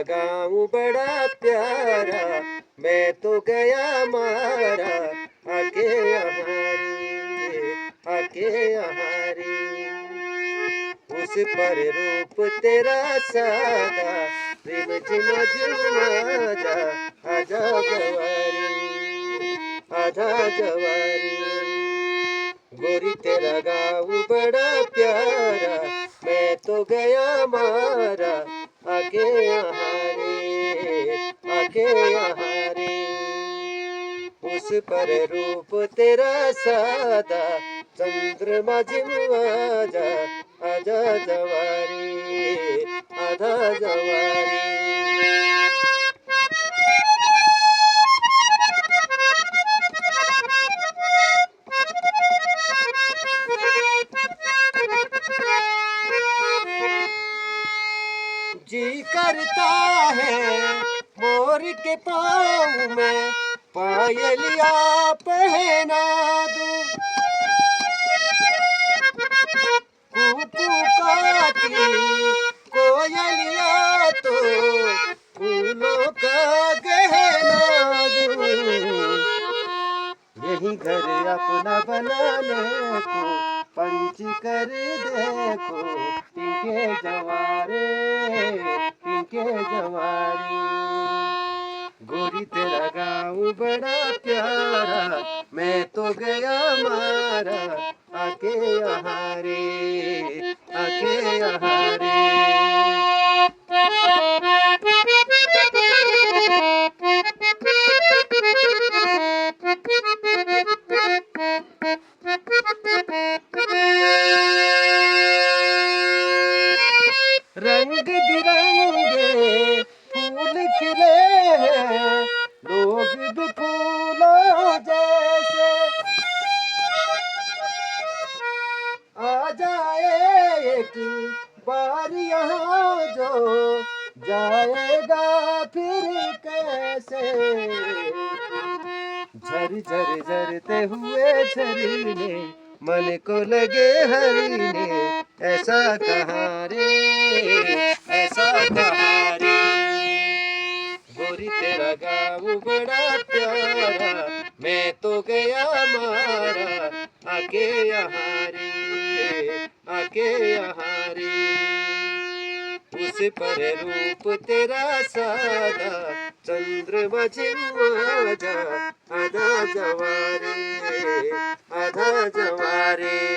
गाँव बड़ा प्यारा, मैं तो गया मारा, आके यहाँ रे, आके यहाँ रे। उस पर रूप तेरा सादा, रिम झिम झिम आजा, आजा जवारी, आजा जवारी। गोरी तेरा गाँव बड़ा प्यारा, मैं तो गया मारा, आके यहाँ रे, आके यहाँ रे। उस पर रूप तेरा सादा, चंद्रमा झिम आजा, आजा जवारी, आजा जवारी। जी करता है मोर के पाँव में पायलिया पहना दूं, कुकाती कोयलिया तो फूलों का गहना दूं। यही घर अपना बनाने को पंच कर देखो, पिंके जवारे, पिंके जवारी। गोरी तेरा गाँव बड़ा प्यारा, मैं तो गया मारा, आके यहाँ रे, आके यहाँ रे। रंग बिरंगे फूल खिले हैं, लोग भी फूलों जैसे। आ जाए एक बार यहाँ जो, जाएगा फिर कैसे। झर झर झरते हुए झरने, मन को लगे हरीने, ऐसा कहाँ रे, ऐसा कहाँ रे। गोरी तेरा गाँव बड़ा प्यारा, मैं तो गया मारा, आके यहाँ रे, आके यहाँ रे। उस पर रूप तेरा सादा, चंद्रमा झिम आजा, आजा जवारे, आजा जवारे।